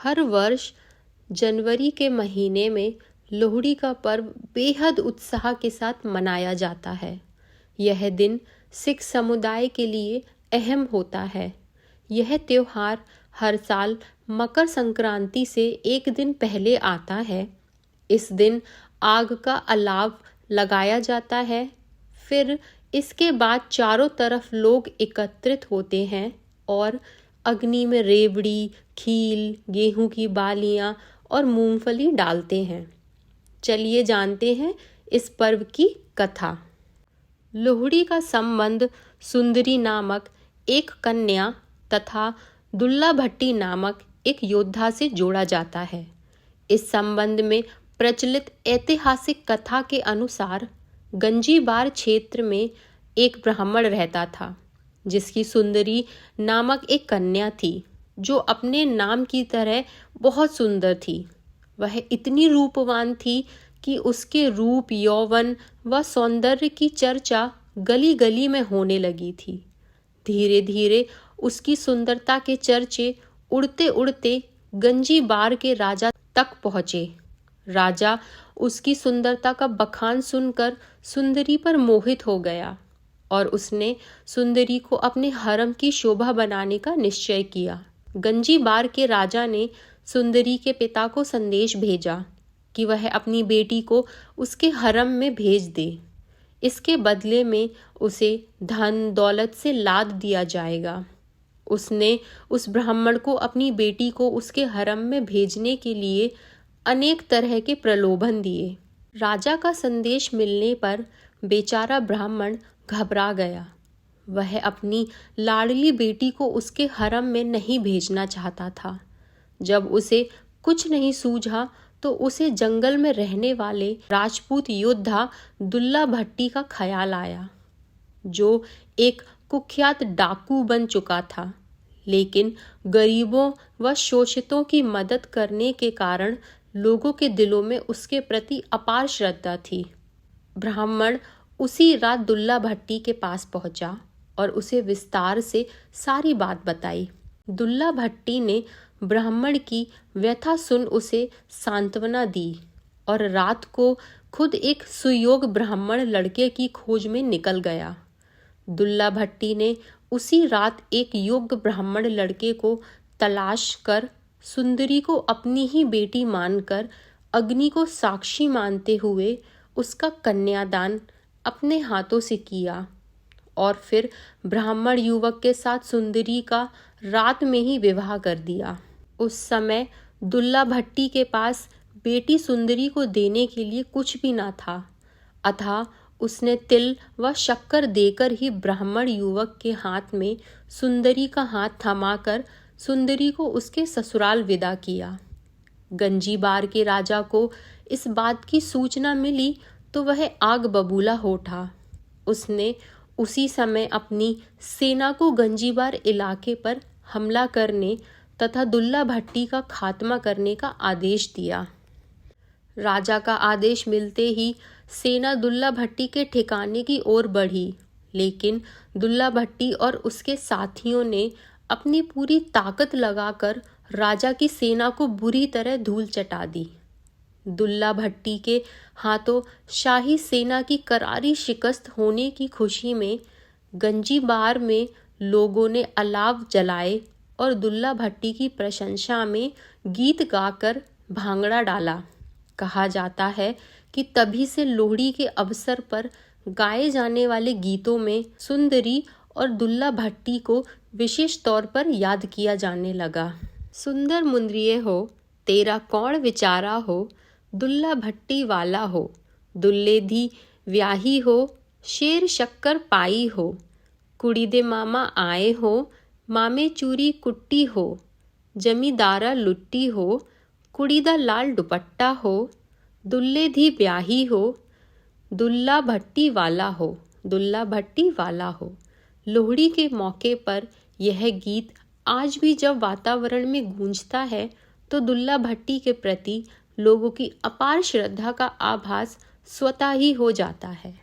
हर वर्ष जनवरी के महीने में लोहड़ी का पर्व बेहद उत्साह के साथ मनाया जाता है। यह दिन सिख समुदाय के लिए अहम होता है। यह त्योहार हर साल मकर संक्रांति से एक दिन पहले आता है। इस दिन आग का अलाव लगाया जाता है। फिर इसके बाद चारों तरफ लोग एकत्रित होते हैं और अग्नि में रेवड़ी, खील, गेहूं की बालियां और मूंगफली डालते हैं। चलिए जानते हैं इस पर्व की कथा। लोहड़ी का संबंध सुंदरी नामक एक कन्या तथा दुल्ला भट्टी नामक एक योद्धा से जोड़ा जाता है। इस संबंध में प्रचलित ऐतिहासिक कथा के अनुसार गंजीबार क्षेत्र में एक ब्राह्मण रहता था, जिसकी सुंदरी नामक एक कन्या थी, जो अपने नाम की तरह बहुत सुंदर थी। वह इतनी रूपवान थी कि उसके रूप, यौवन व सौंदर्य की चर्चा गली गली में होने लगी थी। धीरे धीरे उसकी सुंदरता के चर्चे उड़ते उड़ते गंजीबार के राजा तक पहुँचे। राजा उसकी सुंदरता का बखान सुनकर सुंदरी पर मोहित हो गया और उसने सुंदरी को अपने हरम की शोभा बनाने का निश्चय किया। गंजीबार के राजा ने सुंदरी के पिता को संदेश भेजा कि वह अपनी बेटी को उसके हरम में भेज दे। इसके बदले में उसे धन दौलत से लाद दिया जाएगा। उसने उस ब्राह्मण को अपनी बेटी को उसके हरम में भेजने के लिए अनेक तरह के प्रलोभन दिए। राजा का संदेश मिलने पर बेचारा ब्राह्मण घबरा गया। वह अपनी लाडली बेटी को उसके हरम में नहीं भेजना चाहता था। जब उसे कुछ नहीं सूझा तो उसे जंगल में रहने वाले राजपूत योद्धा दुल्ला भट्टी का ख्याल आया, जो एक कुख्यात डाकू बन चुका था, लेकिन गरीबों व शोषितों की मदद करने के कारण लोगों के दिलों में उसके प्रति अपार श्रद्धा थी। ब्राह्मण उसी रात दुल्ला भट्टी के पास पहुंचा और उसे विस्तार से सारी बात बताई। दुल्ला भट्टी ने ब्राह्मण की व्यथा सुन उसे सांत्वना दी और रात को खुद एक सुयोग्य ब्राह्मण लड़के की खोज में निकल गया। दुल्ला भट्टी ने उसी रात एक योग्य ब्राह्मण लड़के को तलाश कर सुंदरी को अपनी ही बेटी मानकर अग्नि को साक्षी मानते हुए उसका कन्यादान अपने हाथों से किया और फिर ब्राह्मण युवक के साथ सुंदरी का रात में ही विवाह कर दिया। उस समय दुल्ला भट्टी के पास बेटी सुंदरी को देने के लिए कुछ भी ना था, अतः उसने तिल व शक्कर देकर ही ब्राह्मण युवक के हाथ में सुंदरी का हाथ थमाकर सुंदरी को उसके ससुराल विदा किया। गंजीबार के राजा को इस बात की सूचना मिली तो वह आग बबूला हो उठा। उसने उसी समय अपनी सेना को गंजीबार इलाके पर हमला करने तथा दुल्ला भट्टी का खात्मा करने का आदेश दिया। राजा का आदेश मिलते ही सेना दुल्ला भट्टी के ठिकाने की ओर बढ़ी, लेकिन दुल्ला भट्टी और उसके साथियों ने अपनी पूरी ताकत लगाकर राजा की सेना को बुरी तरह धूल चटा दी। दुल्ला भट्टी के हाथों शाही सेना की करारी शिकस्त होने की खुशी में गंजीबार में लोगों ने अलाव जलाए और दुल्ला भट्टी की प्रशंसा में गीत गाकर भांगड़ा डाला। कहा जाता है कि तभी से लोहड़ी के अवसर पर गाए जाने वाले गीतों में सुंदरी और दुल्ला भट्टी को विशेष तौर पर याद किया जाने लगा। सुंदर मुंदरिये हो, तेरा कौन विचारा हो, दुल्ला भट्टी वाला हो, दुल्ले धी व्याही हो, शेर शक्कर पाई हो, कुड़ी दे मामा आए हो, मामे चूरी कुट्टी हो, जमींदारा लुट्टी हो, कुड़ी दा लाल दुपट्टा हो, दुल्ले धी ब्याही हो, दुल्ला भट्टी वाला हो, दुल्ला भट्टी वाला हो। लोहड़ी के मौके पर यह गीत आज भी जब वातावरण में गूंजता है तो दुल्ला भट्टी के प्रति लोगों की अपार श्रद्धा का आभास स्वतः ही हो जाता है।